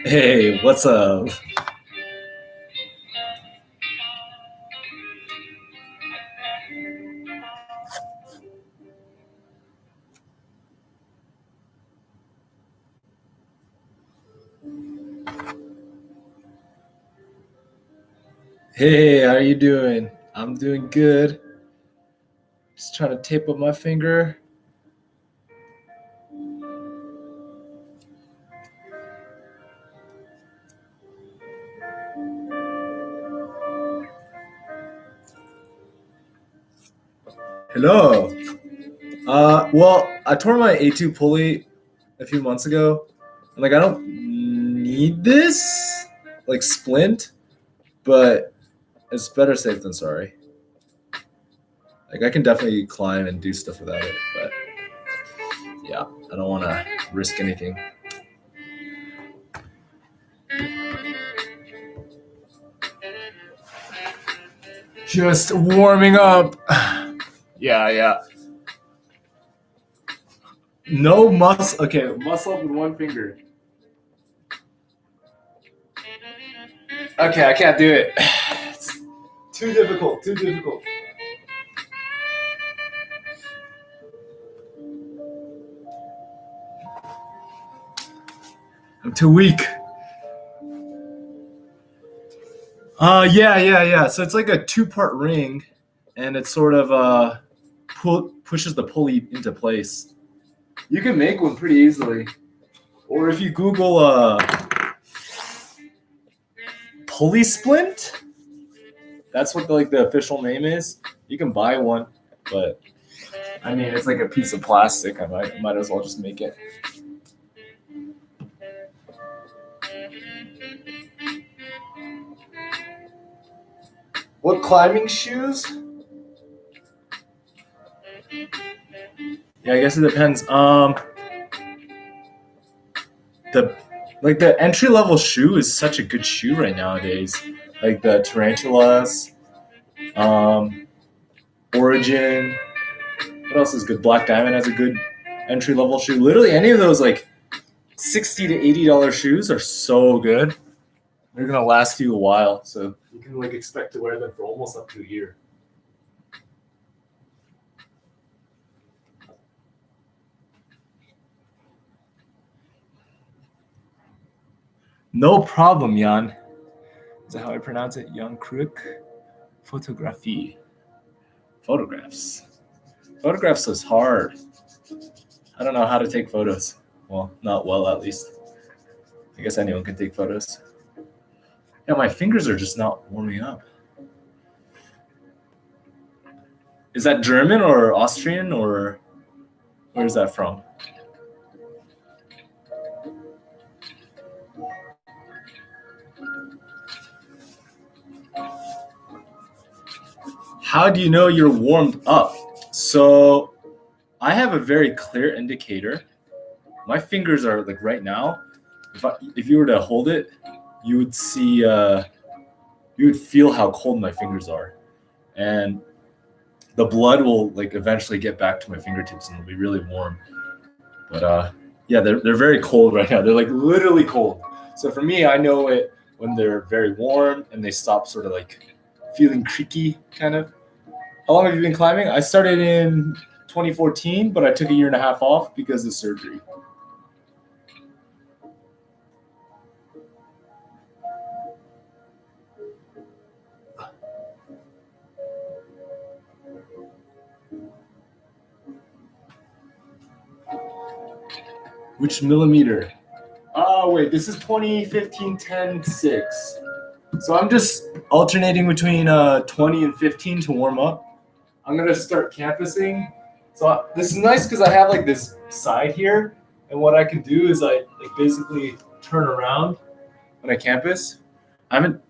Hey, what's up? Hey, how are you doing? I'm doing good. Just trying to tape up my finger. Hello. Well, I tore my A2 pulley a few months ago. And I don't need this splint, but it's better safe than sorry. I can definitely climb and do stuff without it, but yeah, I don't want to risk anything. Just warming up. Yeah. No muscle. Okay, muscle up with one finger. Okay, I can't do it. It's too difficult. I'm too weak. Yeah. So it's like a two-part ring, and it sort of pushes the pulley into place. You can make one pretty easily, or if you Google pulley splint, that's what the official name is. You can buy one, but I mean it's like a piece of plastic. I might as well just make it. What climbing shoes? Yeah, I guess it depends. The entry level shoe is such a good shoe right nowadays. Like the tarantulas, Origin. What else is good? Black Diamond has a good entry level shoe. Literally, any of those $60 to $80 shoes are so good. They're gonna last you a while, so you can expect to wear them for almost up to a year. No problem, Jan. Is that how I pronounce it? Jan Kruk? Photography. Photographs. Photographs is hard. I don't know how to take photos. Well, not well, at least. I guess anyone can take photos. Yeah, my fingers are just not warming up. Is that German or Austrian, or where is that from? How do you know you're warmed up? So I have a very clear indicator. My fingers are right now. If you were to hold it, you would see. You would feel how cold my fingers are, and the blood will eventually get back to my fingertips and it'll be really warm. But yeah, they're very cold right now. They're literally cold. So for me, I know it when they're very warm and they stop sort of feeling creaky, kind of. How long have you been climbing? I started in 2014, but I took a year and a half off because of surgery. Which millimeter? Oh, wait, this is 2015, 10, 6. So I'm just alternating between 20 and 15 to warm up. I'm going to start campusing. So this is nice because I have this side here. And what I can do is I basically turn around when I campus. I haven't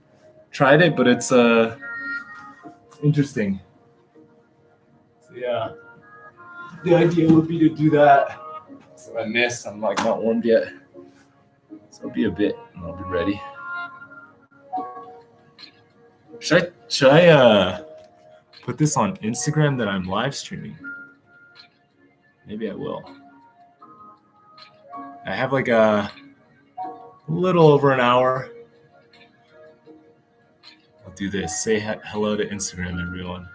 tried it, but it's interesting. So yeah, the idea would be to do that. So I missed. I'm not warmed yet. So it'll be a bit, and I'll be ready. Should I put this on Instagram that I'm live streaming? Maybe I will. I have A little over an hour. I'll do this. Say hello to Instagram, everyone.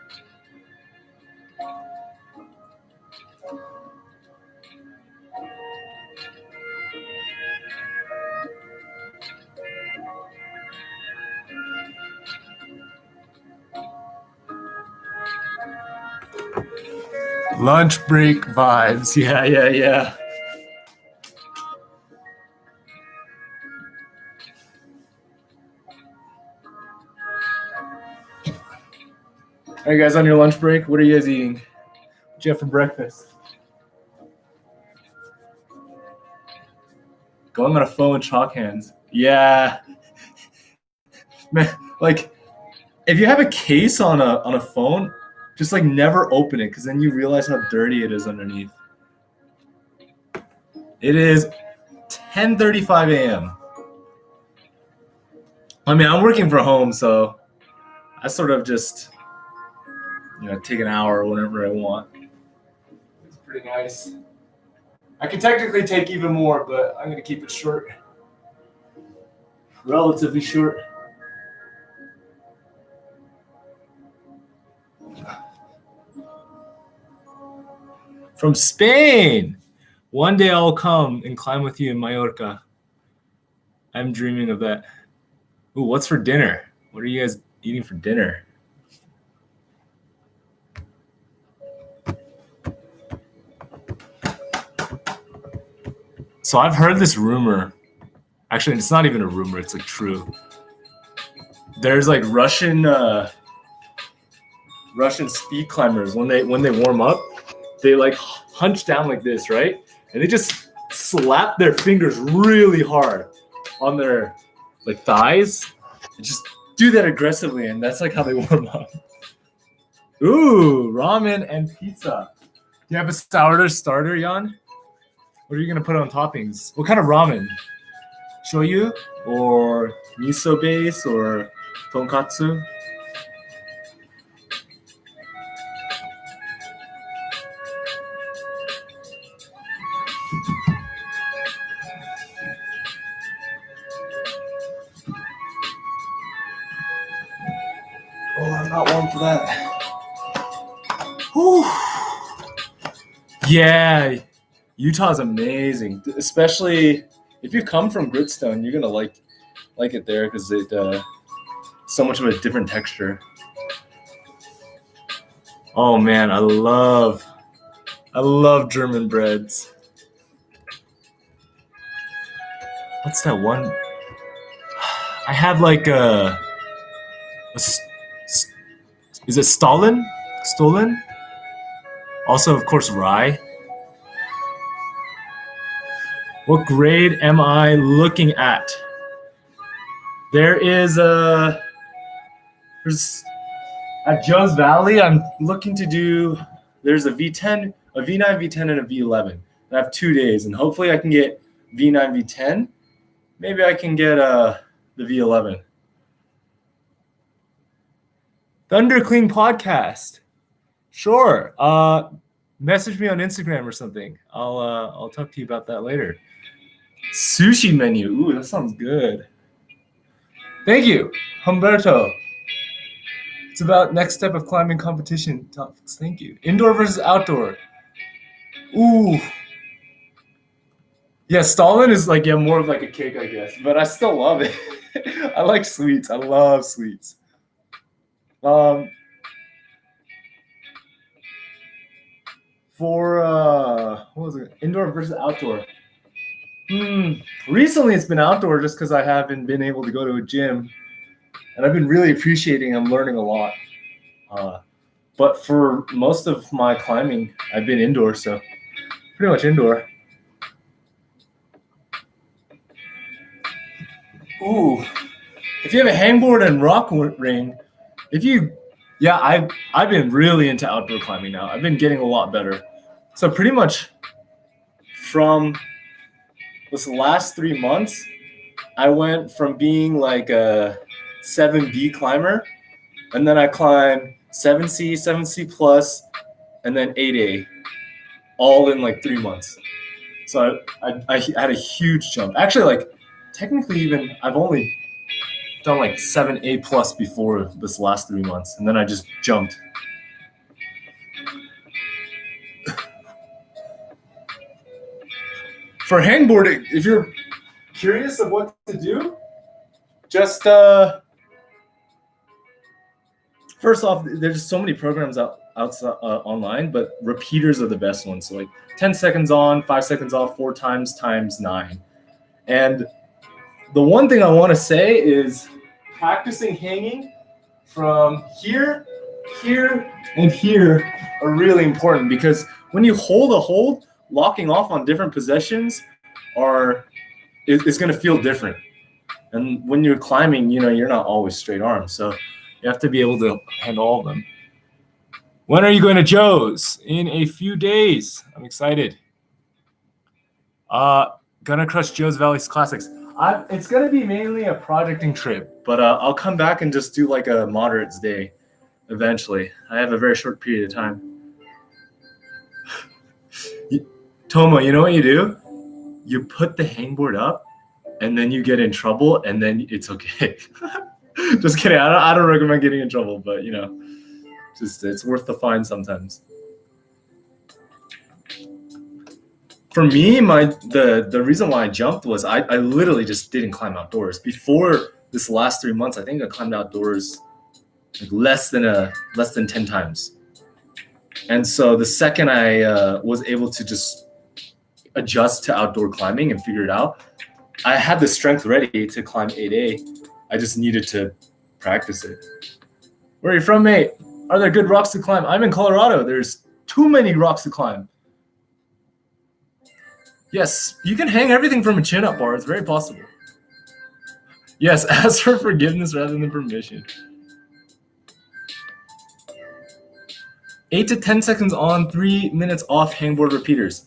Lunch break vibes. Yeah. Are you guys on your lunch break? What are you guys eating? What you have for breakfast? Going on a phone with chalk hands. Yeah. Man, like if you have a case on a phone, just like never open it, because then you realize how dirty it is underneath. It is 10:35 a.m. I mean, I'm working from home, so I sort of just, take an hour whenever I want. It's pretty nice. I could technically take even more, but I'm going to keep it short. Relatively short. From Spain. One day I'll come and climb with you in Mallorca. I'm dreaming of that. Ooh, what's for dinner? What are you guys eating for dinner? So I've heard this rumor. Actually, it's not even a rumor. It's like true. There's like Russian speed climbers when they warm up, they like hunch down like this, right? And they just slap their fingers really hard on their like thighs and just do that aggressively, and that's like how they warm up. Ooh, ramen and pizza. Do you have a sourdough starter, Jan? What are you gonna put on toppings? What kind of ramen? Shoyu or miso base or tonkatsu? Oh, I'm not one for that. Whew. Yeah, Utah's amazing, especially if you come from Gritstone. You're gonna like it there because it so much of a different texture. Oh man, I love German breads. What's that one? I have like is it Stalin? Stolen? Also, of course, rye. What grade am I looking at? There's at Joe's Valley, I'm looking to do, there's a V10, a V9, V10, and a V11. I have 2 days, and hopefully I can get V9, V10. Maybe I can get the V11. Thunder Clean Podcast. Sure. Message me on Instagram or something. I'll talk to you about that later. Sushi menu. Ooh, that sounds good. Thank you, Humberto. It's about next step of climbing competition topics. Thank you. Indoor versus outdoor. Ooh. Yeah, Stalin is like more of like a cake, I guess, but I still love it. I like sweets. I love sweets. For what was it? Indoor versus outdoor. Recently it's been outdoor just because I haven't been able to go to a gym, and I've been really appreciating. I'm learning a lot. But for most of my climbing, I've been indoor, so pretty much indoor. Ooh, if you have a hangboard and rock ring, I've been really into outdoor climbing now. I've been getting a lot better. So pretty much from this last 3 months, I went from being like a 7B climber, and then I climbed 7C, 7C plus, and then 8A, all in like 3 months. So I had a huge jump. Actually, like technically even I've only done like 7, 8 plus before this last 3 months, and then I just jumped. For handboarding, if you're curious of what to do, just first off, there's so many programs outside online, but repeaters are the best ones. So like 10 seconds on, 5 seconds off, 4 times 9. And the one thing I want to say is practicing hanging from here, here, and here are really important, because when you hold a hold, locking off on different possessions is going to feel different. And when you're climbing, you're not always straight arms, so you have to be able to handle all of them. When are you going to Joe's? In a few days. I'm excited. Gonna crush Joe's Valley's Classics. It's gonna be mainly a projecting trip, but I'll come back and just do like a moderates day eventually. I have a very short period of time. Tomo, you know what you do? You put the hangboard up, and then you get in trouble, and then it's okay. Just kidding. I don't recommend getting in trouble, but it's worth the fine sometimes. For me, the reason why I jumped was I literally just didn't climb outdoors. Before this last 3 months, I think I climbed outdoors like less than 10 times. And so the second I was able to just adjust to outdoor climbing and figure it out, I had the strength ready to climb 8A. I just needed to practice it. Where are you from, mate? Are there good rocks to climb? I'm in Colorado. There's too many rocks to climb. Yes, you can hang everything from a chin-up bar. It's very possible. Yes, ask for forgiveness rather than permission. 8 to 10 seconds on, 3 minutes off hangboard repeaters.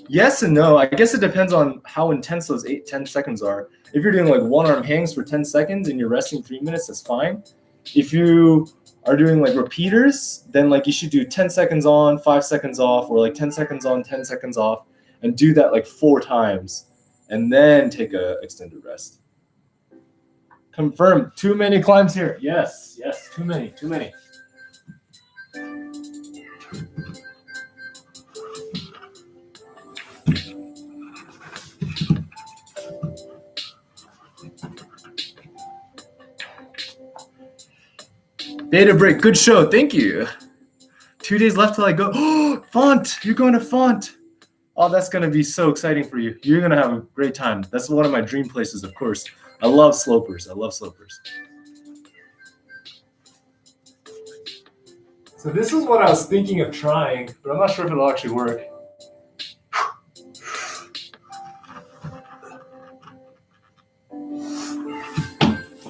Yes and no. I guess it depends on how intense those 8-10 seconds are. If you're doing like one-arm hangs for 10 seconds and you're resting 3 minutes, that's fine. If you are doing like repeaters, then like you should do 10 seconds on, 5 seconds off, or like 10 seconds on, 10 seconds off, and do that like 4 times, and then take a extended rest. Confirm. Too many climbs here. Yes, too many. Data break, good show, thank you. 2 days left till I go. Oh, Font, you're going to Font. Oh, that's going to be so exciting for you. You're going to have a great time. That's one of my dream places, of course. I love slopers. So this is what I was thinking of trying, but I'm not sure if it'll actually work.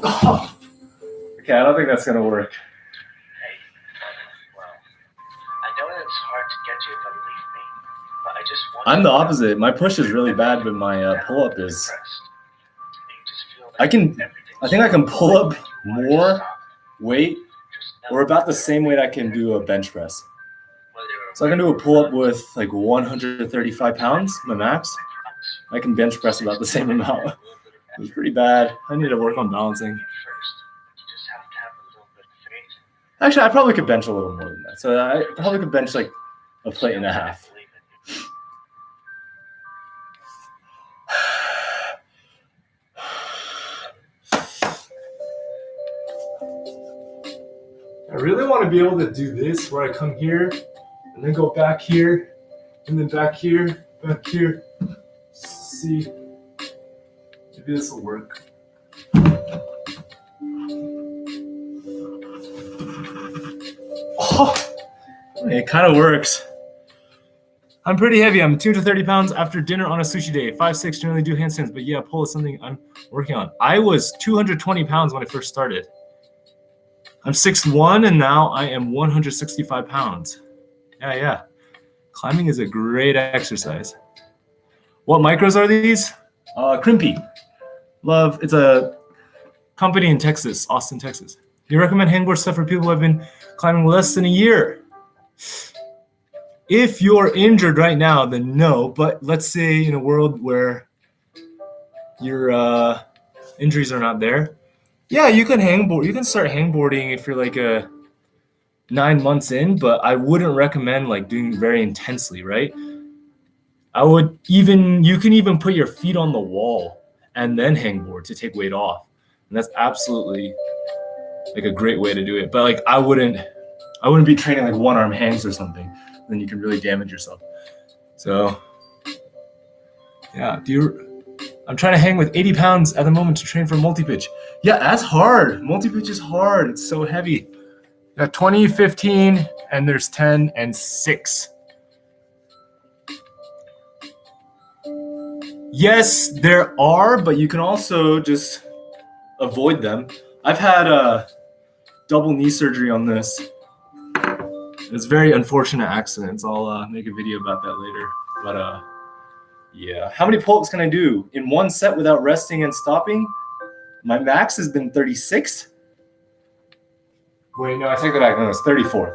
Oh. Okay, I don't think that's going to work. I'm the opposite. My push is really bad, but my pull-up is... I think I can pull up more weight, or about the same weight I can do a bench press. So I can do a pull-up with like 135 pounds, my max. I can bench press about the same amount. It's pretty bad. I need to work on balancing. Actually, I probably could bench a little more than that. So I probably could bench like a plate and a half. I really want to be able to do this where I come here and then go back here and then back here. See, maybe this will work. Oh, it kind of works. I'm pretty heavy. I'm 2 to 30 pounds after dinner on a sushi day. 5'6", generally do handstands, but yeah, pull is something I'm working on. I was 220 pounds when I first started. I'm 6'1", and now I am 165 pounds. Yeah. Climbing is a great exercise. What micros are these? Crimpy. Love. It's a company in Texas, Austin, Texas. You recommend hangboard stuff for people who have been climbing less than a year? If you're injured right now, then no. But let's say in a world where your injuries are not there, yeah, you can hangboard. You can start hangboarding if you're like 9 months in, but I wouldn't recommend like doing very intensely, right? You can even put your feet on the wall and then hangboard to take weight off. And that's absolutely like a great way to do it. But like I wouldn't be training like one arm hangs or something. Then you can really damage yourself. So yeah, I'm trying to hang with 80 pounds at the moment to train for multi-pitch. Yeah, that's hard. Multi-pitch is hard. It's so heavy. Got 20, 15, and there's 10 and 6. Yes, there are, but you can also just avoid them. I've had a double knee surgery on this. It's a very unfortunate accident. I'll make a video about that later. But yeah. How many pull-ups can I do in one set without resting and stopping? My max has been 36. Wait, no, I take that back. No, it's 34.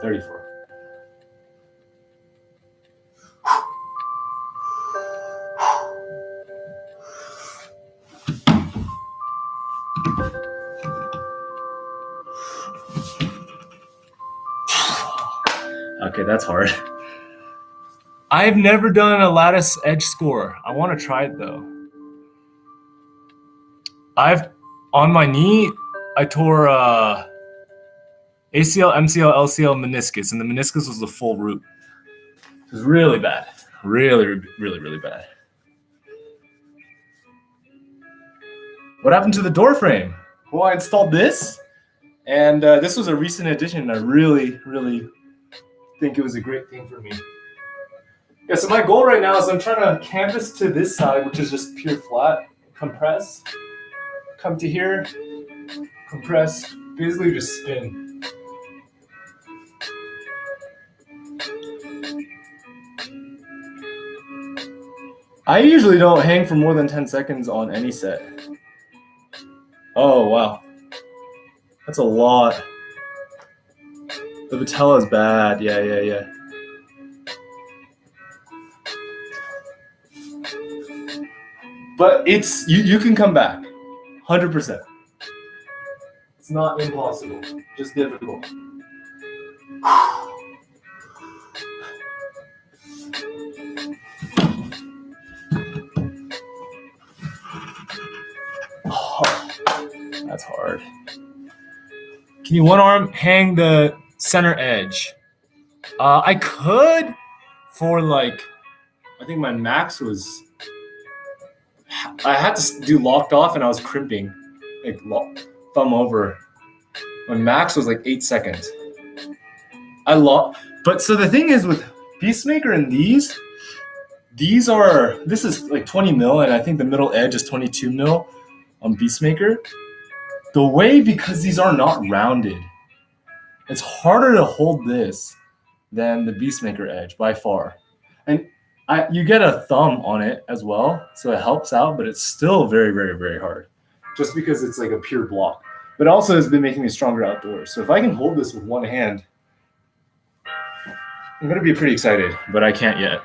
Okay, that's hard. I've never done a lattice edge score. I want to try it though. On my knee, I tore ACL, MCL, LCL, meniscus, and the meniscus was the full root. It was really bad. Really, really, really bad. What happened to the door frame? Well, I installed this, and this was a recent addition. I really, really think it was a great thing for me. Yeah, so my goal right now is I'm trying to canvas to this side, which is just pure flat, compress, come to here, compress, basically just spin. I usually don't hang for more than 10 seconds on any set. Oh, wow. That's a lot. The patella is bad. Yeah. But it's you can come back. 100%. It's not impossible, just difficult. Oh, that's hard. Can you one arm hang the center edge? I could for like, I think my max was, I had to do locked off and I was crimping, like thumb over. My max was like 8 seconds. But so the thing is with Peacemaker and these this is like 20 mil and I think the middle edge is 22 mil on Peacemaker. The way, because these are not rounded, it's harder to hold this than the Beastmaker edge by far. And you get a thumb on it as well, so it helps out, but it's still very, very, very hard just because it's like a pure block. But also has been making me stronger outdoors. So if I can hold this with one hand, I'm going to be pretty excited, but I can't yet.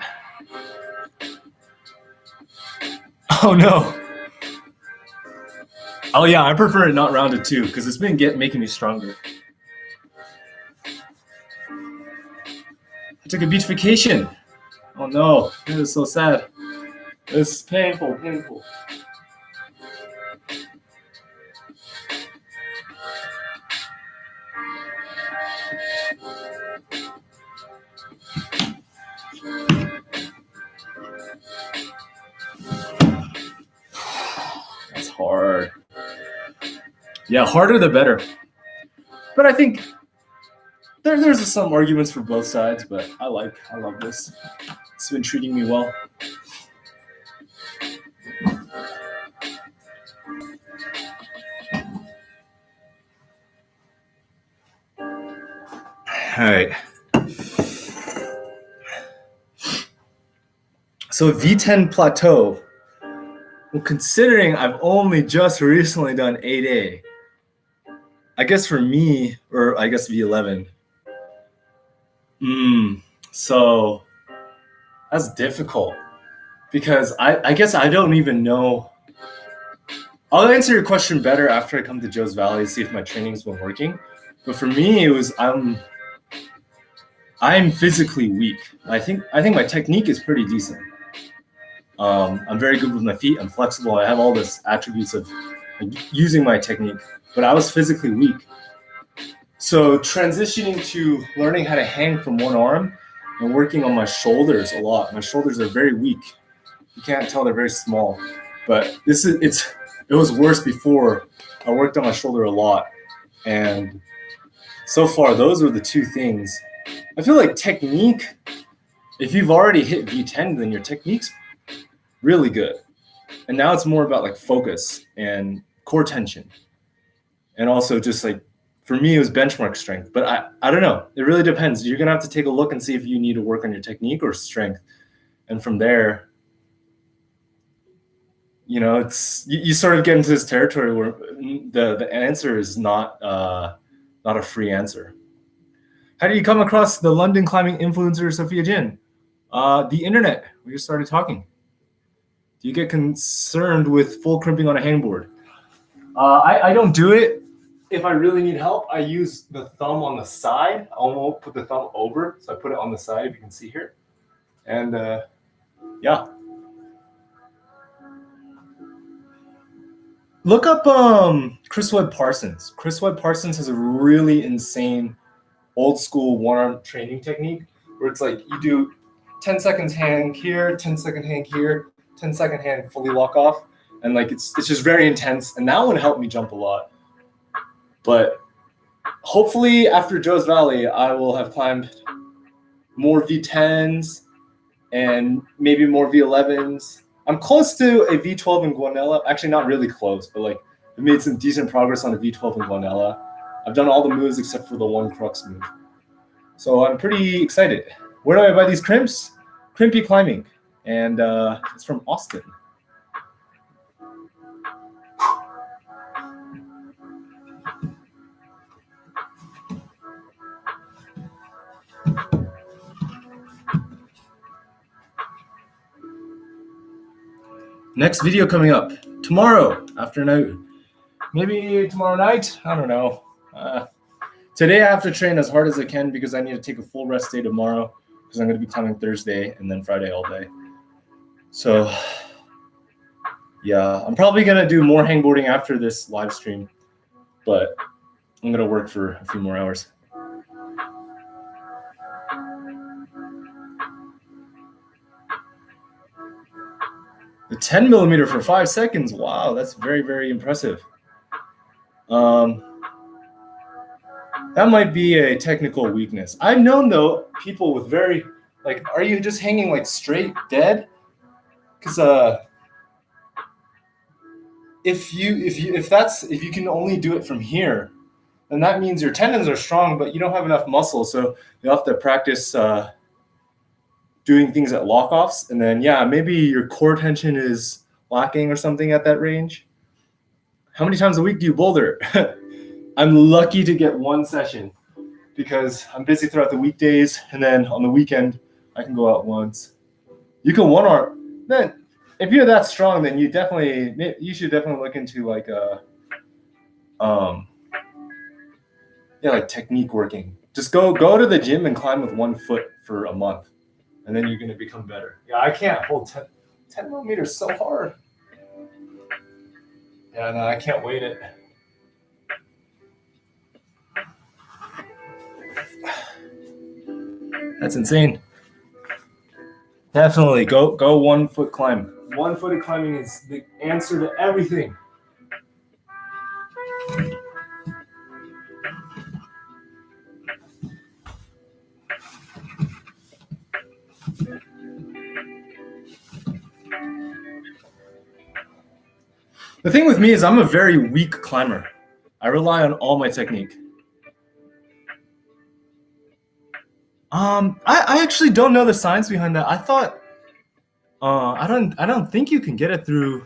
Oh, no. Oh, yeah, I prefer it not rounded too because it's been making me stronger. I took a beach vacation. Oh, no. This is so sad. This is painful. That's hard. Yeah, harder the better. But I think there's some arguments for both sides, but I love this. It's been treating me well. All right. So V10 plateau. Well, considering I've only just recently done 8A, I guess for me, or I guess V11. So that's difficult because I guess I don't even know I'll answer your question better after I come to Joe's Valley, see if my training's been working. But for me, it was I'm physically weak. I think my technique is pretty decent. I'm very good with my feet. I'm flexible. I have all these attributes of using my technique, but I was physically weak. So transitioning to learning how to hang from one arm and working on my shoulders a lot. My shoulders are very weak. You can't tell they're very small, but it was worse before. I worked on my shoulder a lot, and so far those were the two things. I feel like technique, if you've already hit V10, then your technique's really good. And now it's more about like focus and core tension. And also just like, for me, it was benchmark strength. But I don't know. It really depends. You're going to have to take a look and see if you need to work on your technique or strength. And from there, you know, it's you sort of get into this territory where the answer is not a free answer. How did you come across the London climbing influencer Sophia Jin? The internet. We just started talking. Do you get concerned with full crimping on a hangboard? I don't do it. If I really need help, I use the thumb on the side. I won't put the thumb over, so I put it on the side, if you can see here. And yeah. Look up Chris Webb Parsons. Chris Webb Parsons has a really insane old school one-arm training technique where it's like you do 10 seconds hand here, 10-second hand here, 10-second hand fully lock off. And like it's just very intense. And that one helped me jump a lot. But hopefully after Joe's Valley, I will have climbed more V10s and maybe more V11s. I'm close to a V12 in Guanella. Actually, not really close, but like I made some decent progress on a V12 in Guanella. I've done all the moves except for the one crux move. So I'm pretty excited. Where do I buy these crimps? Crimpy Climbing. And it's from Austin. Next video coming up tomorrow afternoon. Maybe tomorrow night? I don't know. Today I have to train as hard as I can because I need to take a full rest day tomorrow because I'm going to be climbing Thursday and then Friday all day. So yeah, I'm probably going to do more hangboarding after this live stream, but I'm going to work for a few more hours. The 10 millimeter for 5 seconds. Wow, that's very, very impressive. That might be a technical weakness. I've known though people with very like, are you just hanging like straight dead? Because if you can only do it from here, then that means your tendons are strong, but you don't have enough muscle. So you have to practice doing things at lock-offs, and then yeah, maybe your core tension is lacking or something at that range. How many times a week do you boulder? I'm lucky to get one session because I'm busy throughout the weekdays, and then on the weekend I can go out once. You can one arm. Then if you're that strong, then you should definitely look into like like technique working. Just go to the gym and climb with 1 foot for a month. And then you're going to become better. Yeah, I can't hold 10 millimeters so hard. Yeah, no, I can't weight it. That's insane. Definitely go 1 foot climb. 1 foot climbing is the answer to everything. The thing with me is I'm a very weak climber. I rely on all my technique. I actually don't know the science behind that. I thought I don't think you can get it through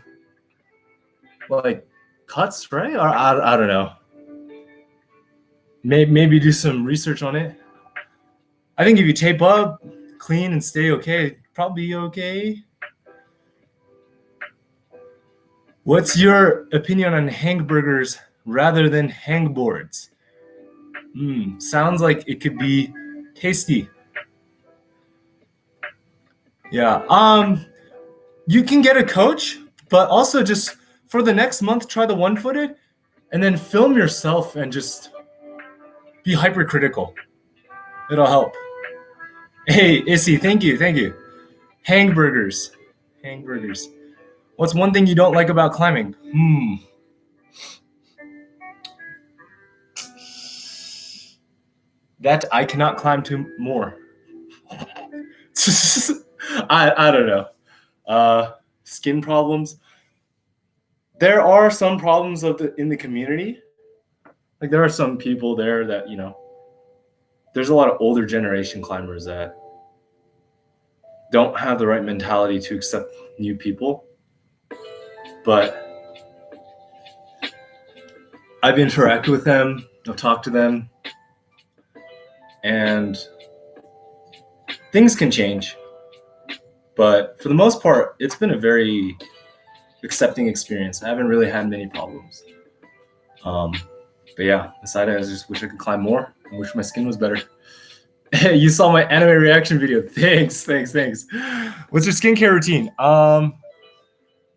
like cuts, right? Or I don't know. Maybe do some research on it. I think if you tape up, clean, and stay okay, probably okay. What's your opinion on hangburgers rather than hangboards? Sounds like it could be tasty. Yeah. You can get a coach, but also just for the next month, try the one-footed, and then film yourself and just be hypercritical. It'll help. Hey, Issy, thank you. Hangburgers. Hangburgers. What's one thing you don't like about climbing? That I cannot climb to more. I don't know. Skin problems. There are some problems in the community. Like there are some people there that, there's a lot of older generation climbers that don't have the right mentality to accept new people. But I've interacted with them, I've talked to them, and things can change. But for the most part, it's been a very accepting experience. I haven't really had many problems. But yeah, aside, I just wish I could climb more. I wish my skin was better. You saw my anime reaction video. Thanks. What's your skincare routine?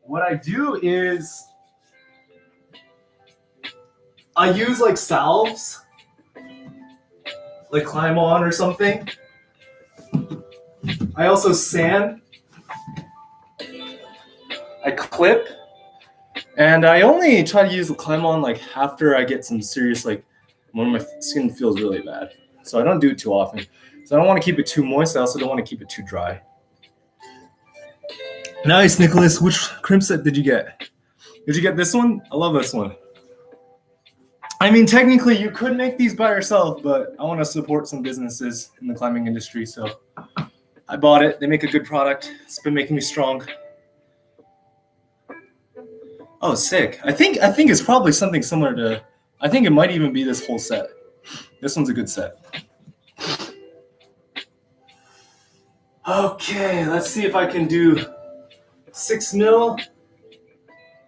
What I do is I use like salves, like Climb On or something. I also sand. I clip. And I only try to use the Climb On like after I get some serious, like when my skin feels really bad. So I don't do it too often. So I don't want to keep it too moist. I also don't want to keep it too dry. Nice, Nicholas. Which crimp set did you get? Did you get this one? I love this one. I mean, technically you could make these by yourself, but I want to support some businesses in the climbing industry. So I bought it. They make a good product. It's been making me strong. Oh, sick. I think it's probably something similar to, I think it might even be this whole set. This one's a good set. Okay, let's see if I can do 6 mil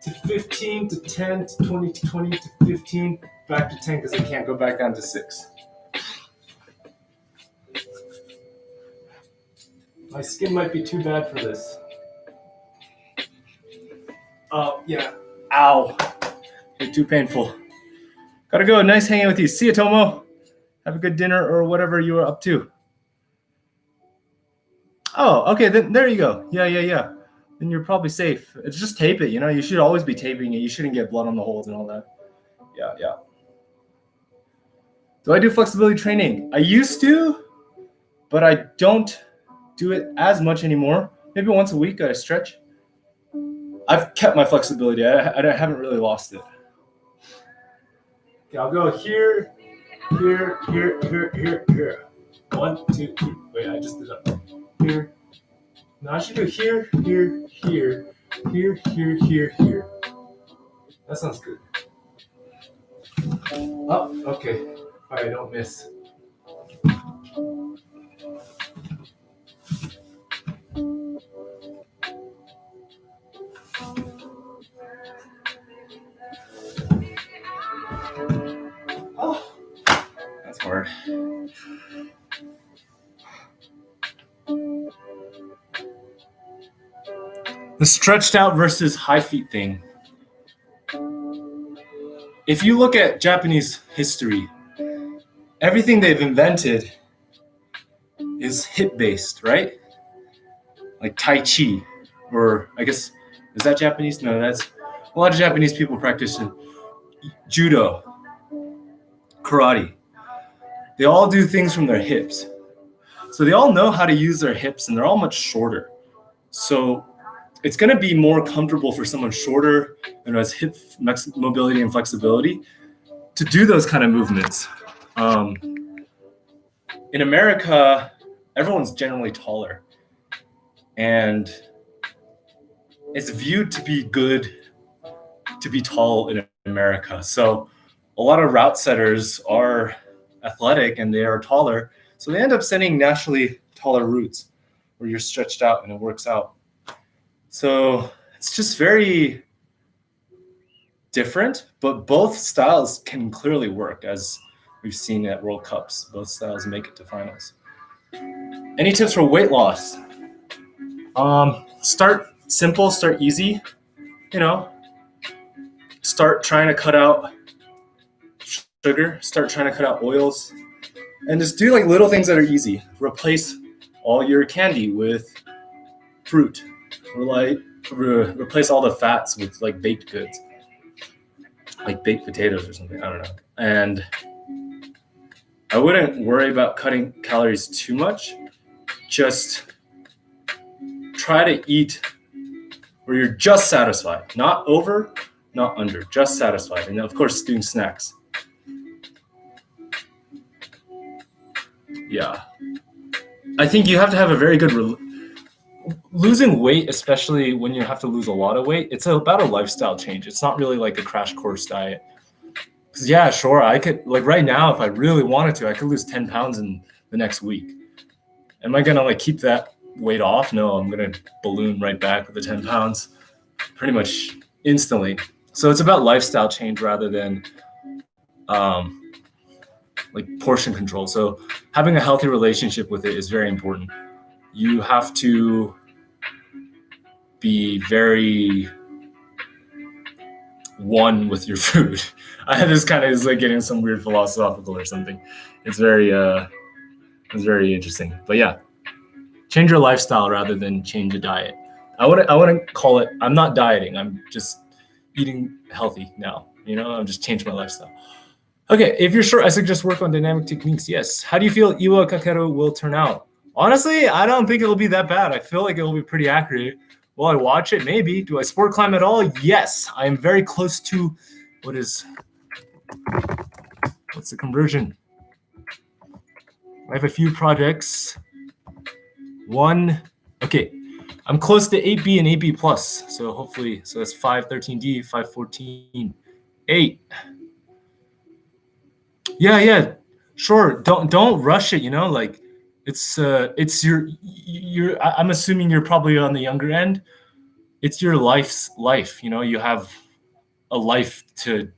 to 15 to 10 to 20 to 20 to 15, back to 10 because I can't go back down to 6. My skin might be too bad for this. Oh, yeah. Ow. You're too painful. Gotta go. Nice hanging with you. See you, Tomo. Have a good dinner or whatever you are up to. Oh, okay. Then there you go. Yeah. Then you're probably safe. It's just tape it. You should always be taping it. You shouldn't get blood on the holes and all that. Yeah. Do I do flexibility training? I used to, but I don't do it as much anymore. Maybe once a week I stretch. I've kept my flexibility. I haven't really lost it. Okay, I'll go here. 1, 2, 3. Wait, I just did that. Here. Now I should do here. Here. That sounds good. Oh, okay. I don't miss. Oh, that's hard. The stretched out versus high feet thing. If you look at Japanese history, everything they've invented is hip-based, right? Like Tai Chi, or I guess, is that Japanese? No, that's a lot of Japanese people practice judo, karate. They all do things from their hips. So they all know how to use their hips, and they're all much shorter. So it's going to be more comfortable for someone shorter and who has hip mobility and flexibility to do those kind of movements. In America, everyone's generally taller, and it's viewed to be good to be tall in America. So a lot of route setters are athletic and they are taller, so they end up setting naturally taller routes where you're stretched out and it works out. So it's just very different, but both styles can clearly work, as we've seen at World Cups. Both styles make it to finals. Any tips for weight loss? Start simple, start easy. Start trying to cut out sugar, start trying to cut out oils, and just do like little things that are easy. Replace all your candy with fruit, or like replace all the fats with like baked goods, like baked potatoes or something. I don't know. And I wouldn't worry about cutting calories too much. Just try to eat where you're just satisfied, not over, not under, just satisfied. And of course, doing snacks. Yeah. I think you have to have a very good losing weight, especially when you have to lose a lot of weight. It's about a lifestyle change. It's not really like a crash course diet. Because yeah, sure, I could, like right now, if I really wanted to, I could lose 10 pounds in the next week. Am I going to like keep that weight off? No, I'm going to balloon right back with the 10 pounds pretty much instantly. So it's about lifestyle change rather than like portion control. So having a healthy relationship with it is very important. You have to be very one with your food. This kind of is like getting some weird philosophical or something. It's very interesting. But yeah, change your lifestyle rather than change a diet. I wouldn't call it, I'm not dieting. I'm just eating healthy now. I'm just changing my lifestyle. Okay, if you're sure, I suggest work on dynamic techniques. Yes. How do you feel Iwa Kakeru will turn out? Honestly, I don't think it'll be that bad. I feel like it will be pretty accurate. Will I watch it? Maybe. Do I sport climb at all? Yes. I am very close to, what's the conversion? I have a few projects. I'm close to 8B and 8B plus. So hopefully, so that's 513D, 514, 8. Yeah, sure. Don't rush it. Like it's your. I'm assuming you're probably on the younger end. It's your life's life. You have a life to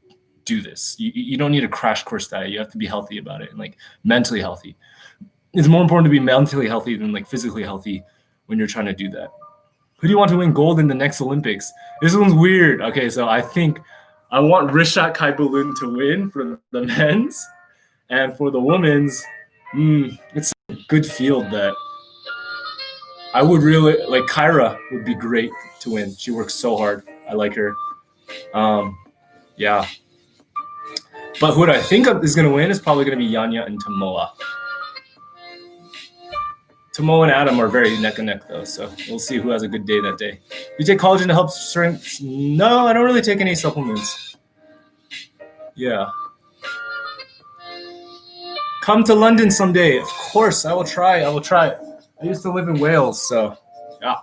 do this. You don't need a crash course diet. You have to be healthy about it and like mentally healthy. It's more important to be mentally healthy than like physically healthy when you're trying to do that. Who do you want to win gold in the next Olympics? This one's weird. Okay, so I think I want Rishat Kaibalun to win for the men's, and for the women's, it's a good field that I would really like. Kyra would be great to win. She works so hard. I like her. Yeah. But who I think is going to win is probably going to be Yanya and Tomoa. Tomoa and Adam are very neck and neck, though, so we'll see who has a good day that day. You take collagen to help strength? No, I don't really take any supplements. Yeah. Come to London someday. Of course, I will try. I used to live in Wales, so yeah.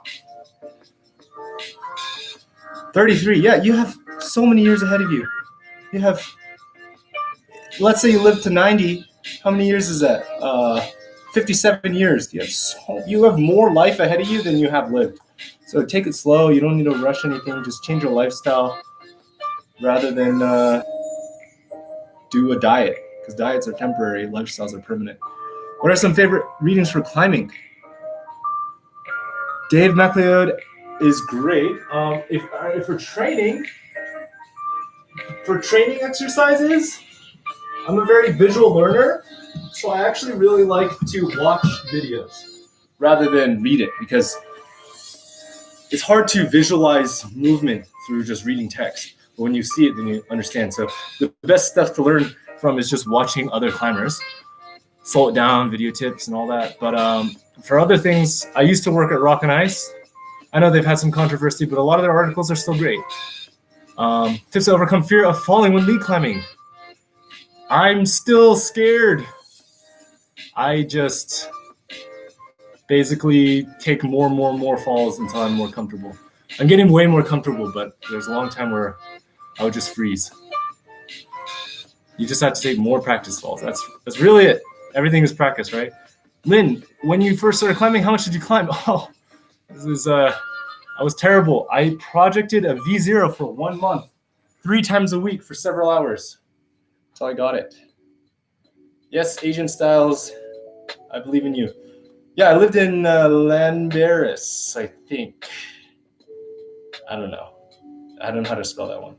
33. Yeah, you have so many years ahead of you. You have, let's say you live to 90. How many years is that? 57 years. You have more life ahead of you than you have lived. So take it slow. You don't need to rush anything. Just change your lifestyle rather than do a diet, because diets are temporary, lifestyles are permanent. What are some favorite readings for climbing? Dave MacLeod is great. If for training exercises, I'm a very visual learner. So I actually really like to watch videos rather than read it, because it's hard to visualize movement through just reading text. But when you see it, then you understand. So the best stuff to learn from is just watching other climbers, slow it down, video tips and all that. But for other things, I used to work at Rock and Ice. I know they've had some controversy, but a lot of their articles are still great. Tips to overcome fear of falling when lead climbing. I'm still scared. I just basically take more falls until I'm more comfortable. I'm getting way more comfortable, but there's a long time where I would just freeze. You just have to take more practice falls. That's really it. Everything is practice, right? Lynn, when you first started climbing, how much did you climb? Oh, I was terrible. I projected a V0 for 1 month. 3 times a week for several hours until I got it. Yes, Asian Styles, I believe in you. Yeah, I lived in Landaris, I think. I don't know. I don't know how to spell that one.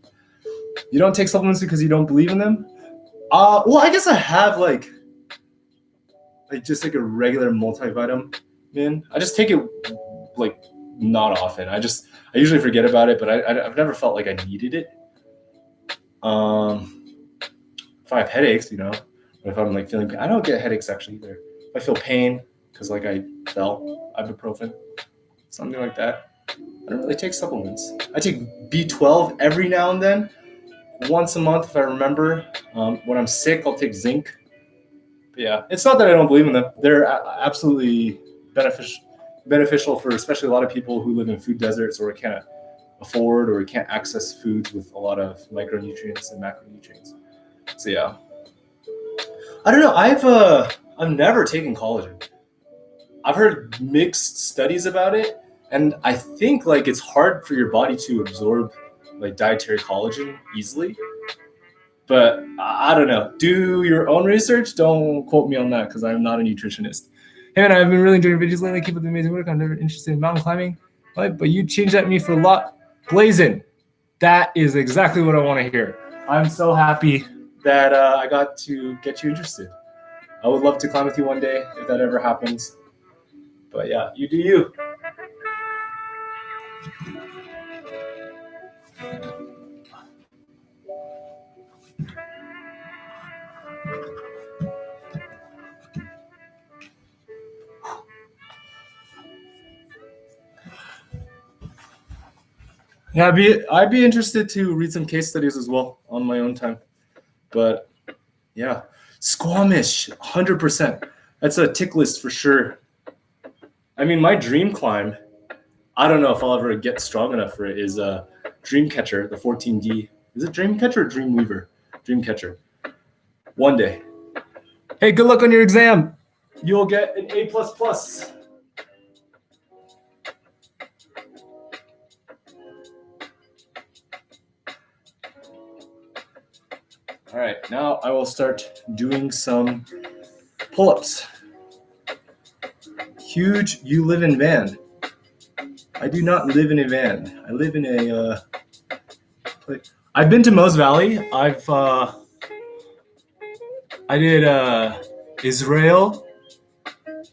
You don't take supplements because you don't believe in them? Well, I guess I have like just like a regular multivitamin. I just take it like not often. I usually forget about it, but I've never felt like I needed it. If I have headaches, or if I'm like feeling pain, I don't get headaches actually either. If I feel pain because like I fell, ibuprofen, something like that. I don't really take supplements. I take B12 every now and then, once a month if I remember. When I'm sick, I'll take zinc. But yeah, it's not that I don't believe in them. They're absolutely beneficial for especially a lot of people who live in food deserts or can't afford or can't access foods with a lot of micronutrients and macronutrients. So yeah, I don't know. I've never taken collagen. I've heard mixed studies about it, and I think like it's hard for your body to absorb like dietary collagen easily. But I don't know. Do your own research. Don't quote me on that because I'm not a nutritionist. Hey man, I've been really enjoying videos lately. Keep up the amazing work. I'm never interested in mountain climbing, but you changed that to me for a lot. Blazing. That is exactly what I want to hear. I'm so happy that I got to get you interested. I would love to climb with you one day if that ever happens. But yeah, you do you. Yeah, I'd be interested to read some case studies as well on my own time. But yeah, Squamish, 100%. That's a tick list for sure. I mean, my dream climb, I don't know if I'll ever get strong enough for it, is Dreamcatcher, the 14D. Is it Dreamcatcher or Dreamweaver? Dreamcatcher. One day. Hey, good luck on your exam. You'll get an A++. All right, now I will start doing some pull-ups. Huge, you live in van. I do not live in a van. I live in a place. I've been to Mose Valley. I did Israel.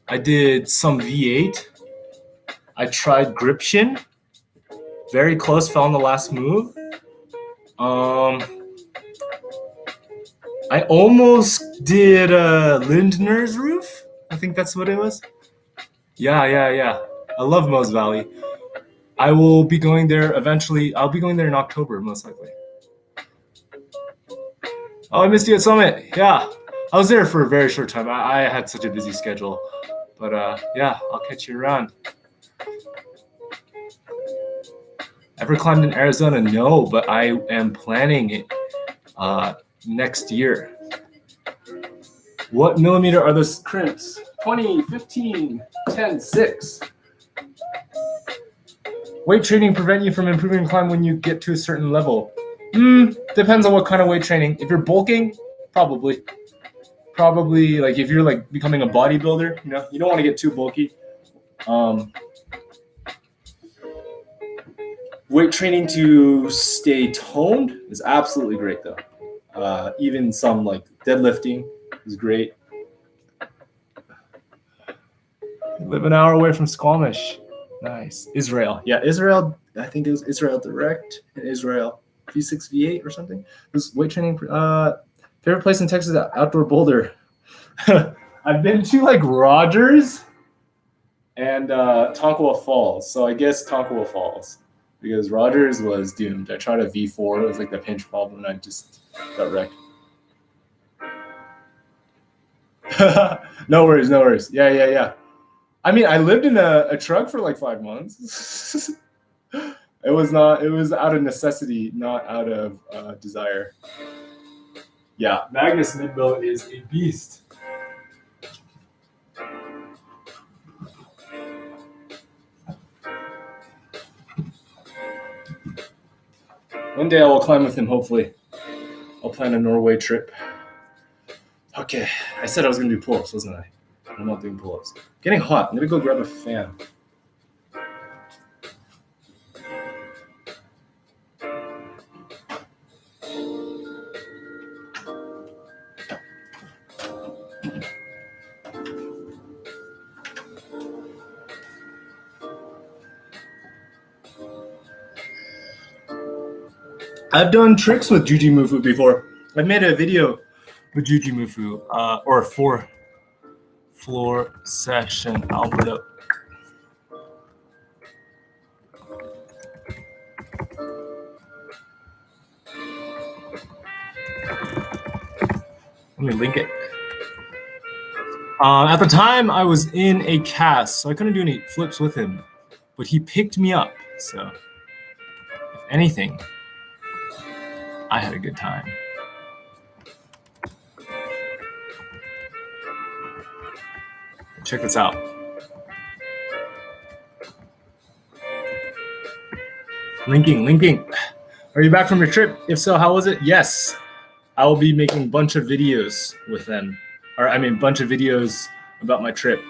I did some V8. I tried Gription. Very close, fell on the last move. I almost did Lindner's roof. I think that's what it was. Yeah. I love Mose Valley. I will be going there eventually. I'll be going there in October, most likely. Oh, I missed you at Summit. Yeah, I was there for a very short time. I had such a busy schedule. But yeah, I'll catch you around. Ever climbed in Arizona? No, but I am planning it next year. What millimeter are those crimps? 20, 15, 10, 6. Weight training prevent you from improving climb when you get to a certain level? Depends on what kind of weight training. If you're bulking, probably. Probably like if you're like becoming a bodybuilder, you don't want to get too bulky. Weight training to stay toned is absolutely great though. Even some like deadlifting is great. Live an hour away from Squamish. Nice. Israel. Yeah, Israel. I think it was Israel Direct in Israel. V6, V8 or something. This weight training. Favorite place in Texas? Outdoor Boulder. I've been to like Rogers and Tonkawa Falls. So I guess Tonkawa Falls. Because Rogers was doomed. I tried a V4. It was like the pinch problem and I just got wrecked. No worries. Yeah. I mean, I lived in a truck for like 5 months. It was out of necessity, not out of desire. Yeah, Magnus Midbow is a beast. One day I will climb with him, hopefully. I'll plan a Norway trip. Okay, I said I was going to do pull-ups, wasn't I? I'm not doing pull-ups. Getting hot. I'm going to go grab a fan. I've done tricks with Jujimufu before. I've made a video with Jujimufu, or a 4-floor session. I'll put up. Let me link it. At the time, I was in a cast, so I couldn't do any flips with him, but he picked me up. So, if anything, I had a good time. Check this out. Linking. Are you back from your trip? If so, how was it? Yes. I will be making a bunch of videos with them. Bunch of videos about my trip.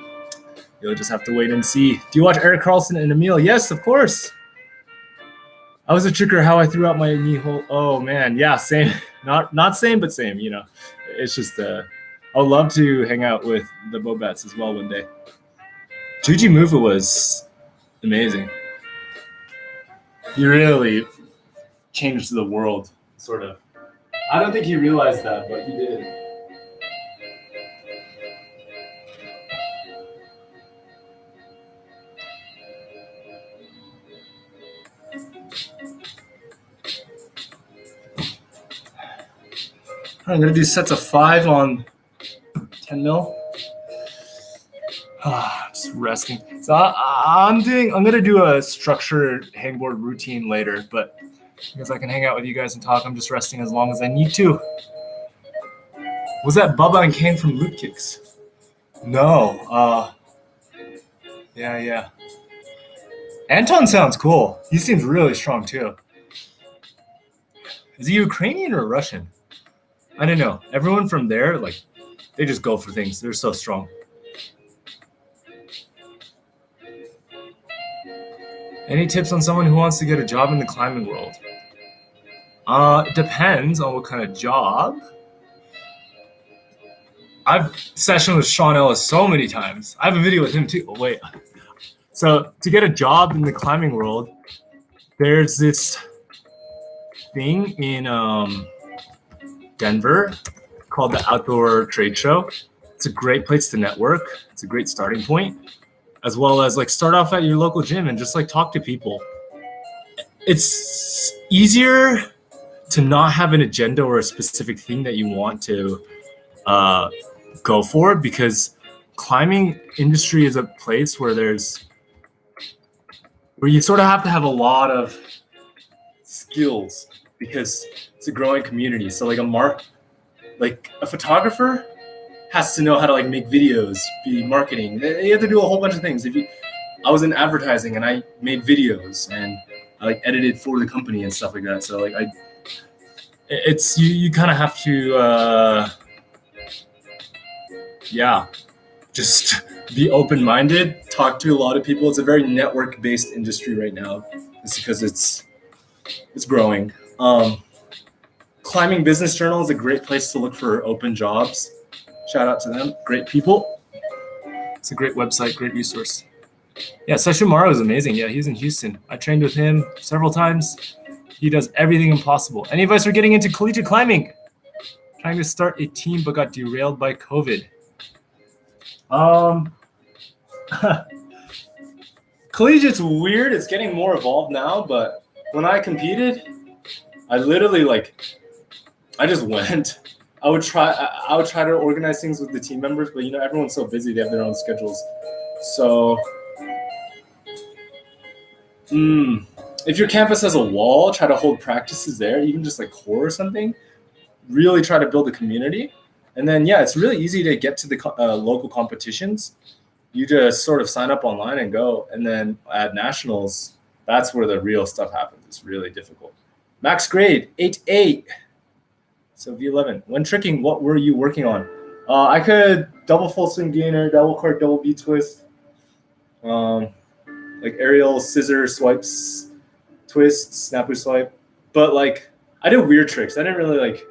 You'll just have to wait and see. Do you watch Eric Carlson and Emil? Yes, of course. I was a tricker how I threw out my knee hole. Oh man, yeah, same. Not same, but same, you know. It's just I would love to hang out with the Bobats as well one day. Jujimufu was amazing. He really changed the world, sort of. I don't think he realized that, but he did. I'm going to do sets of 5 on 10 mil. Just resting. So I'm going to do a structured hangboard routine later, but because I can hang out with you guys and talk, I'm just resting as long as I need to. Was that Bubba and Kane from Loot Kicks? No. Yeah. Anton sounds cool. He seems really strong too. Is he Ukrainian or Russian? I don't know. Everyone from there, they just go for things. They're so strong. Any tips on someone who wants to get a job in the climbing world? It depends on what kind of job. I've sessioned with Sean Ellis so many times. I have a video with him too. Oh, wait. So to get a job in the climbing world, there's this thing in Denver called the Outdoor Trade Show. It's a great place to network. It's a great starting point, as well as start off at your local gym and just talk to people. It's easier to not have an agenda or a specific thing that you want to go for, because climbing industry is a place where you sort of have to have a lot of skills, because it's a growing community. So a photographer has to know how to make videos, be marketing. You have to do a whole bunch of things. I was in advertising and I made videos and I edited for the company and stuff like that. So it's you kind of have to just be open-minded, talk to a lot of people. It's a very network-based industry right now. It's because it's growing. Climbing Business Journal is a great place to look for open jobs. Shout out to them. Great people. It's a great website, great resource. Yeah, Seshu Maro is amazing. Yeah, he's in Houston. I trained with him several times. He does everything impossible. Any of us are getting into collegiate climbing? Trying to start a team but got derailed by COVID. Collegiate's weird. It's getting more evolved now, but when I competed, I literally I just went. I would try to organize things with the team members, but everyone's so busy, they have their own schedules. So if your campus has a wall, try to hold practices there, even just core or something. Really try to build a community. And then, it's really easy to get to the local competitions. You just sort of sign up online and go. And then at nationals, that's where the real stuff happens. It's really difficult. Max grade 8.8. So V11. When tricking, what were you working on? I could double full swing gainer, double card, double B twist, like aerial scissor swipes, twist, snapu swipe. But like I did weird tricks. I didn't really like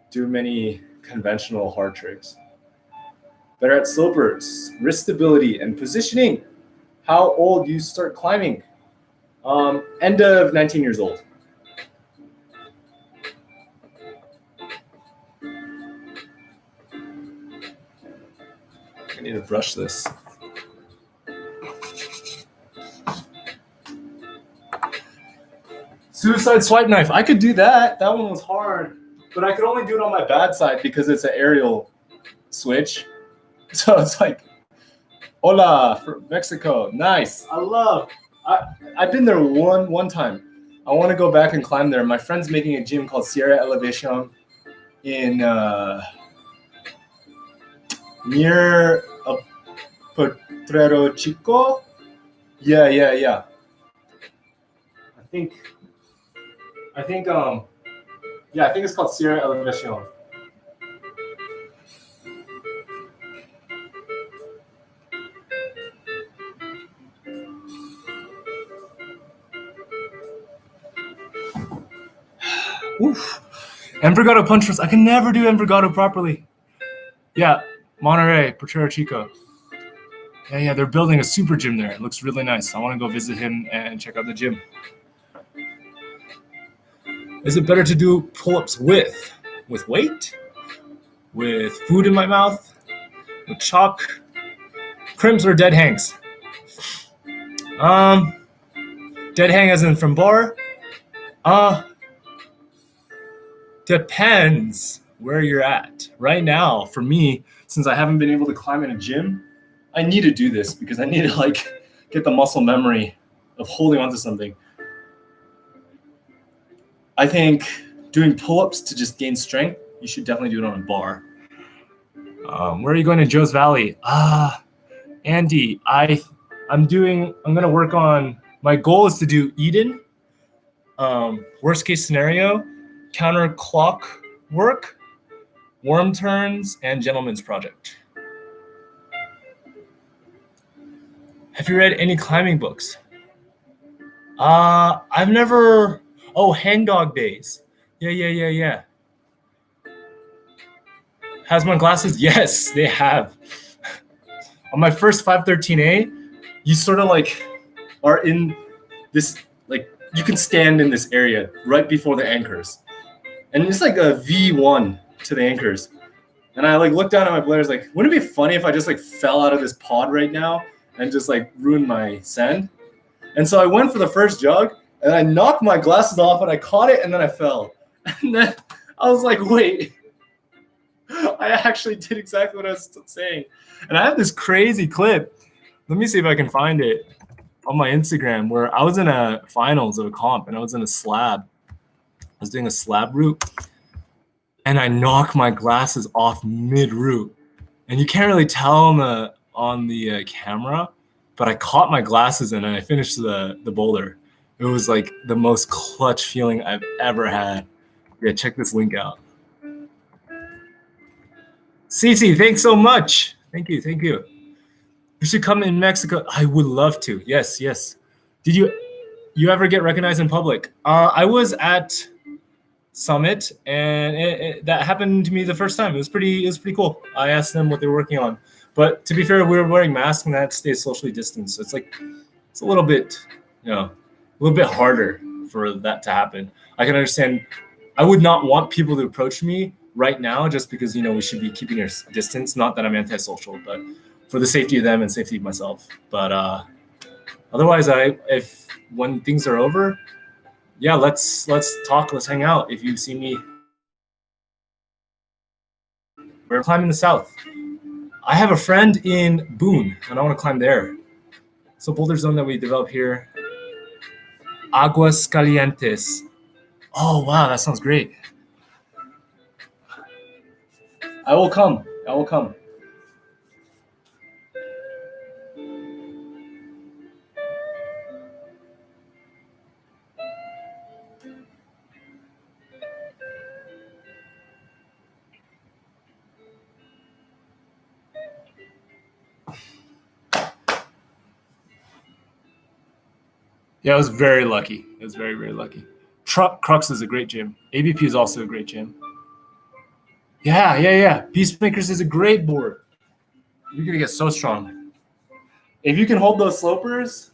do many conventional hard tricks. Better at slopers, wrist stability, and positioning. How old do you start climbing? End of 19 years old. I need to brush this. Suicide swipe knife. I could do that. That one was hard. But I could only do it on my bad side because it's an aerial switch. So it's like, hola, from Mexico. Nice. I've been there one time. I want to go back and climb there. My friend's making a gym called Sierra Elevation in near Potrero Chico. Yeah. I think it's called Sierra Elevation. Oof. Envergado punch throws. I can never do Envergado properly. Yeah, Monterey, Potrero Chico. Yeah, they're building a super gym there. It looks really nice. I want to go visit him and check out the gym. Is it better to do pull-ups with weight? With food in my mouth? With chalk? Crimps or dead hangs? Dead hang as in from bar? Depends where you're at. Right now, for me, since I haven't been able to climb in a gym, I need to do this because I need to like get the muscle memory of holding onto something. I think doing pull-ups to just gain strength, you should definitely do it on a bar. Where are you going to Joe's Valley? Andy, I'm gonna work on, my goal is to do Eden, worst case scenario, counter clock work, worm turns, and gentleman's project. Have you read any climbing books? I've never. Hang Dog Days. Yeah. Has my glasses? Yes, they have. On my first 513A, you sort of like are in this, like you can stand in this area right before the anchors. And it's like a V1 to the anchors. And I like looked down at my bladders like, wouldn't it be funny if I just like fell out of this pod right now and just like ruined my send? And so I went for the first jog and I knocked my glasses off and I caught it and then I fell. And then I was like, wait, I actually did exactly what I was saying. And I have this crazy clip. Let me see if I can find it on my Instagram where I was in a finals of a comp and I was in a slab. I was doing a slab route and I knocked my glasses off mid-route. And you can't really tell on the camera, but I caught my glasses and I finished the boulder. It was like the most clutch feeling I've ever had. Yeah, check this link out. Cece, thanks so much. Thank you. You should come in Mexico. I would love to. Yes. Did you ever get recognized in public? I was at Summit, and that happened to me the first time. It was pretty cool. I asked them what they were working on, but to be fair, we were wearing masks and that stays socially distanced. So it's a little bit, a little bit harder for that to happen. I can understand. I would not want people to approach me right now just because we should be keeping our distance. Not that I'm antisocial, but for the safety of them and safety of myself. But otherwise, if when things are over, yeah, let's talk. Let's hang out. If you see me, we're climbing the south. I have a friend in Boone, and I want to climb there. So Boulder zone that we developed here, Aguas Calientes. Oh wow, that sounds great. I will come. Yeah, I was very lucky. I was very, very lucky. Crux is a great gym. ABP is also a great gym. Yeah. Peacemakers is a great board. You're gonna get so strong. If you can hold those slopers,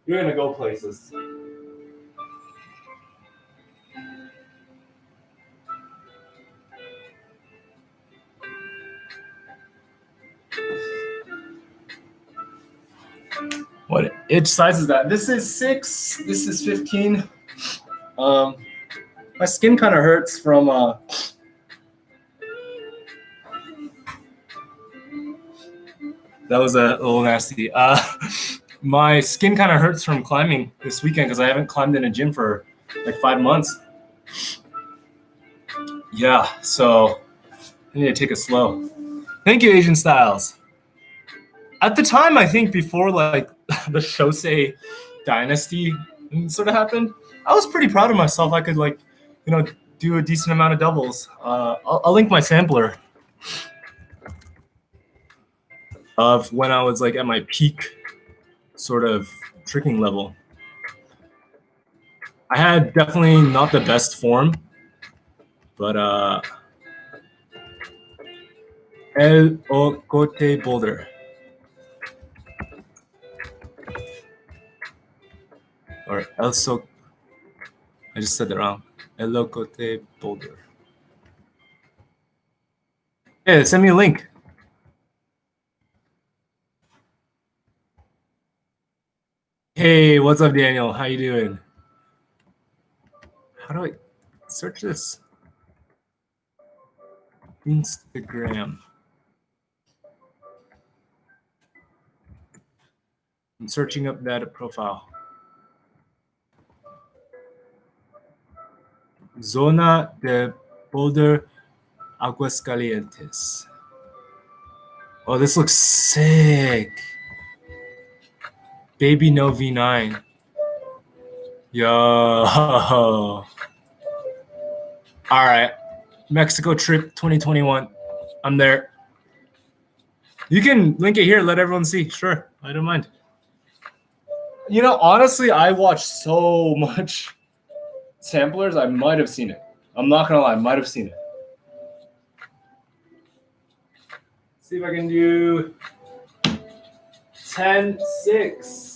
you're gonna go places. What itch size is that? This is 6. This is 15. My skin kind of hurts from. That was a little nasty. My skin kind of hurts from climbing this weekend because I haven't climbed in a gym for like 5 months. Yeah, so I need to take it slow. Thank you, Asian Styles. At the time, I think before like the Shosei dynasty sort of happened, I was pretty proud of myself. I could like, do a decent amount of doubles. I'll link my sampler of when I was like at my peak sort of tricking level. I had definitely not the best form, but El Ocote Boulder. Or El So. I just said that wrong. El Ocote Boulder. Yeah, send me a link. Hey, what's up, Daniel? How you doing? How do I search this? Instagram. I'm searching up that profile. Zona de Boulder, Aguascalientes. Oh, this looks sick. Baby No V9. Yo. All right. Mexico trip 2021. I'm there. You can link it here. Let everyone see. Sure. I don't mind. Honestly, I watched so much samplers. I might have seen it. I'm not going to lie. I might have seen it. See if I can do 10-6.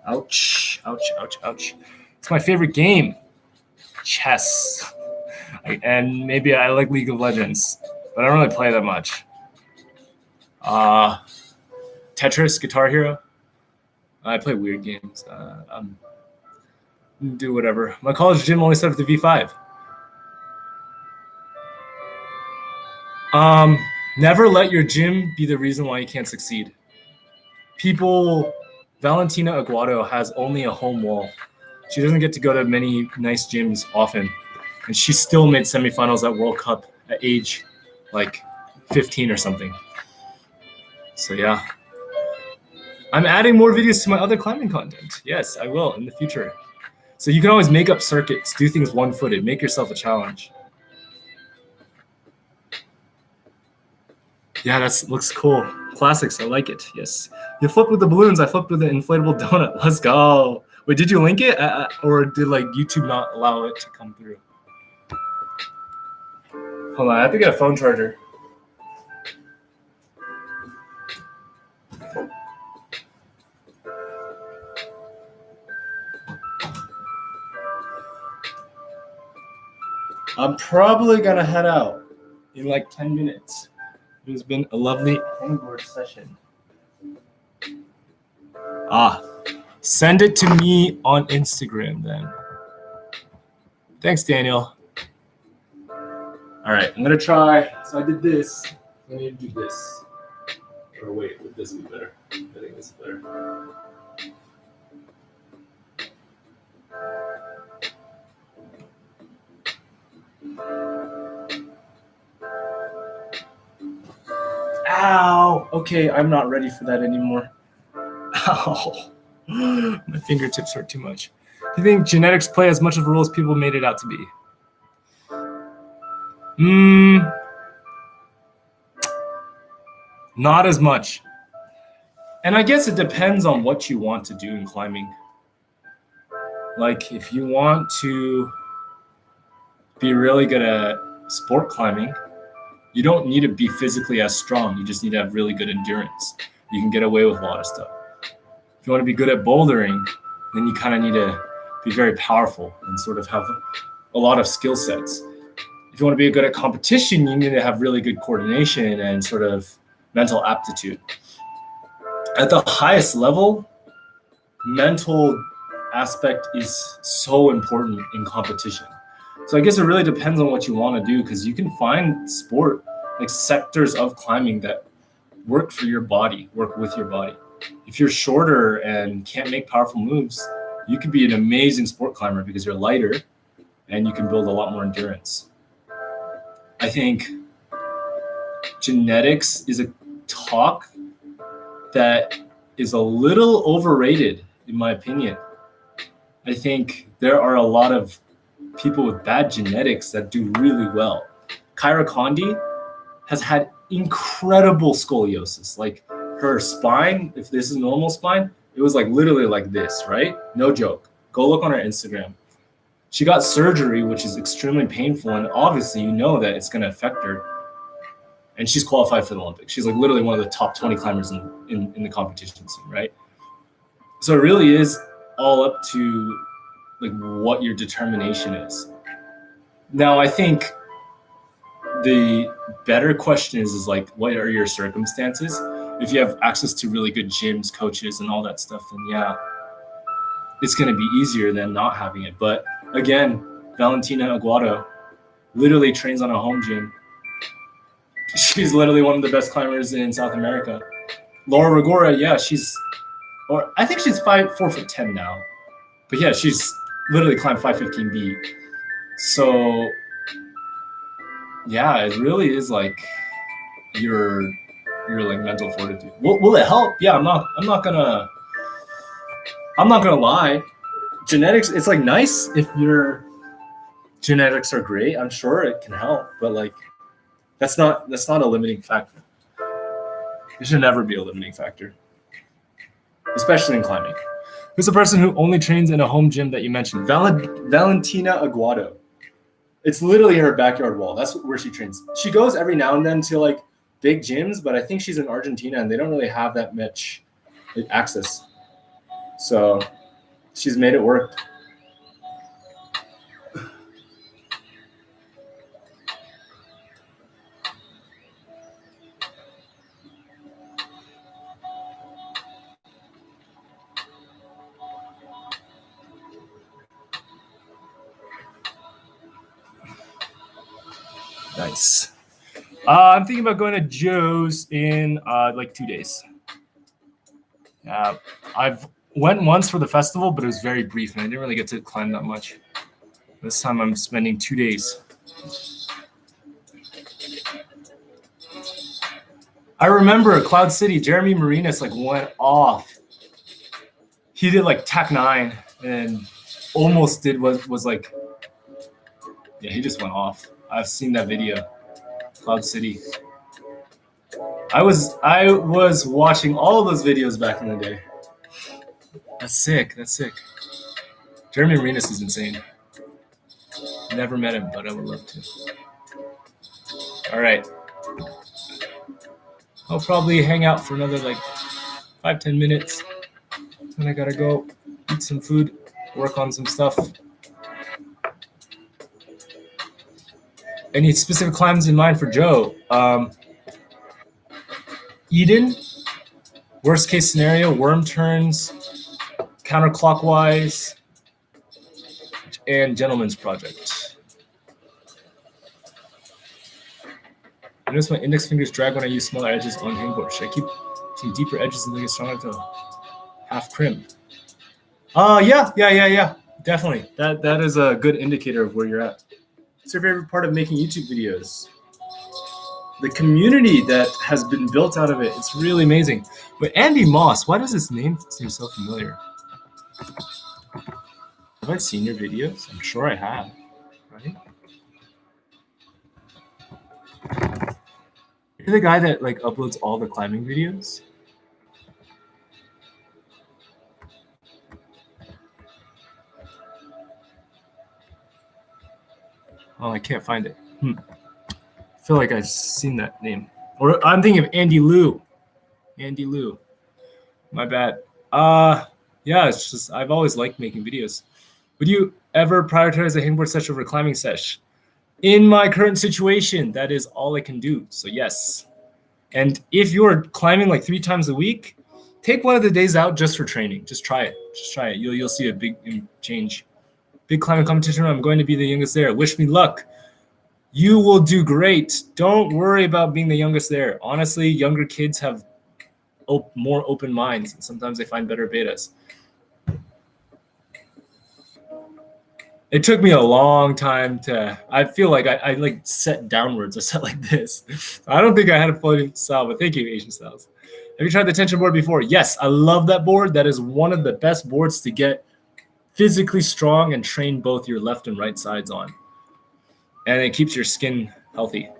Ouch, ouch, ouch, ouch. It's my favorite game. Chess. And maybe I like League of Legends, but I don't really play that much. Tetris, Guitar Hero. I play weird games. Do whatever. My college gym only set up to V5. Never let your gym be the reason why you can't succeed. Valentina Aguado has only a home wall. She doesn't get to go to many nice gyms often. And she still made semifinals at World Cup at age like 15 or something. So yeah. I'm adding more videos to my other climbing content. Yes, I will in the future. So you can always make up circuits, do things one-footed, make yourself a challenge. Yeah, that looks cool. Classics, I like it. Yes. You flipped with the balloons. I flipped with the inflatable donut. Let's go. Wait, did you link it? Or did like YouTube not allow it to come through? Hold on, I have to get a phone charger. I'm probably going to head out in like 10 minutes. It has been a lovely handboard session. Send it to me on Instagram then. Thanks, Daniel. All right, I'm going to try. So I did this. I need to do this. Or wait, would this be better? I think this is better. Ow! Okay, I'm not ready for that anymore. Ow. My fingertips hurt too much. Do you think genetics play as much of a role as people made it out to be? Not as much. And I guess it depends on what you want to do in climbing. Like if you want to be really good at sport climbing, you don't need to be physically as strong. You just need to have really good endurance. You can get away with a lot of stuff. If you want to be good at bouldering, then you kind of need to be very powerful and sort of have a lot of skill sets. If you want to be good at competition, you need to have really good coordination and sort of mental aptitude. At the highest level, mental aspect is so important in competition. So I guess it really depends on what you want to do, because you can find sport, like sectors of climbing that work for your body, work with your body. If you're shorter and can't make powerful moves, you could be an amazing sport climber because you're lighter and you can build a lot more endurance. I think genetics is a talk that is a little overrated, in my opinion. I think there are a lot of people with bad genetics that do really well. Kyra Condi has had incredible scoliosis. Like her spine, if this is normal spine, it was like literally like this, right? No joke. Go look on her Instagram. She got surgery, which is extremely painful, and obviously you know that it's going to affect her. And she's qualified for the Olympics. She's like literally one of the top 20 climbers in the competition scene, right? So it really is all up to like what your determination is. Now, I think the better question is like, what are your circumstances? If you have access to really good gyms, coaches, and all that stuff, then yeah, it's going to be easier than not having it. But again, Valentina Aguado literally trains on a home gym. She's literally one of the best climbers in South America. Laura Rigora, yeah, I think she's 4'10" now. But yeah, she's literally climbed 515B. So yeah, it really is like your like mental fortitude. Will it help? Yeah, I'm not gonna lie. Genetics, it's like nice if your genetics are great. I'm sure it can help, but like that's not a limiting factor. It should never be a limiting factor, especially in climbing. Who's the person who only trains in a home gym that you mentioned? Valentina Aguado. It's literally her backyard wall. That's where she trains. She goes every now and then to like big gyms, but I think she's in Argentina and they don't really have that much access. So she's made it work. Nice. I'm thinking about going to Joe's in like 2 days. I've went once for the festival, but it was very brief and I didn't really get to climb that much. This time I'm spending 2 days. I remember Cloud City, Jeremy Marinas like went off. He did like Tac 9 and almost did what was like, yeah, he just went off. I've seen that video. Cloud City. I was watching all of those videos back in the day. That's sick. Jeremy Marinas is insane. Never met him, but I would love to. All right. I'll probably hang out for another like 5-10 minutes. Then I gotta go eat some food, work on some stuff. Any specific climbs in mind for Joe? Eden, worst case scenario, worm turns, counterclockwise, and Gentleman's Project. I notice my index fingers drag when I use smaller edges on hangboard. Should I keep some deeper edges and they get stronger to half crimp? Yeah. Definitely. That is a good indicator of where you're at. What's your favorite part of making YouTube videos? The community that has been built out of it. It's really amazing. But Andy Moss, why does his name seem so familiar? Have I seen your videos? I'm sure I have, right? You're the guy that like uploads all the climbing videos? Oh, I can't find it. I feel like I've seen that name. Or I'm thinking of Andy Liu. Andy Liu. My bad. Yeah, it's just I've always liked making videos. Would you ever prioritize a handboard session over a climbing sesh? In my current situation, that is all I can do. So yes. And if you're climbing like 3 times a week, take one of the days out just for training. Just try it. Just try it. You'll see a big change. Big climbing competition. I'm going to be the youngest there. Wish me luck. You will do great. Don't worry about being the youngest there. Honestly, younger kids have more open minds, and sometimes they find better betas. It took me a long time to. I feel like I like set downwards. I set like this. I don't think I had a floating style, but thank you, Asian Styles. Have you tried the tension board before? Yes, I love that board. That is one of the best boards to get physically strong and train both your left and right sides on. And it keeps your skin healthy.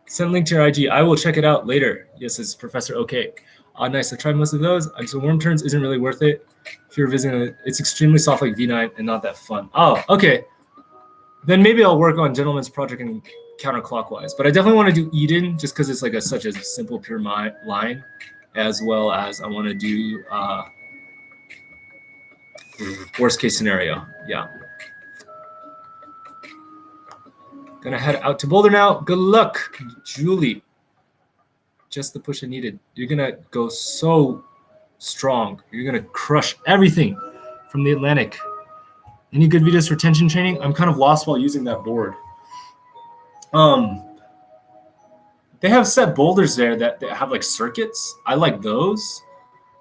Send a link to your IG. I will check it out later. Yes, it's Professor OK. Nice. I tried most of those. So worm turns isn't really worth it. If you're visiting it, it's extremely soft like V9 and not that fun. Oh, okay. Then maybe I'll work on Gentleman's Project and counterclockwise. But I definitely want to do Eden just because it's like such a simple, pure line, as well as I want to do worst case scenario. Yeah. Gonna head out to Boulder now. Good luck, Julie. Just the push I needed. You're gonna go so strong. You're gonna crush everything from the Atlantic. Any good videos for tension training? I'm kind of lost while using that board. They have set boulders there that have like circuits. I like those,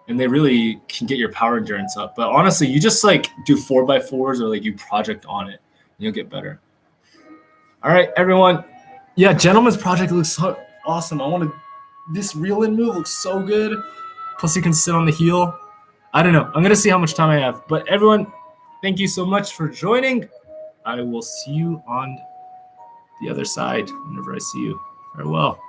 and they really can get your power endurance up. But honestly, you just like do 4x4s or like you project on it, and you'll get better. All right, everyone. Yeah, Gentleman's Project looks so awesome. This reel-in move looks so good. Plus you can sit on the heel. I don't know. I'm going to see how much time I have. But everyone, thank you so much for joining. I will see you on the other side whenever I see you. Farewell.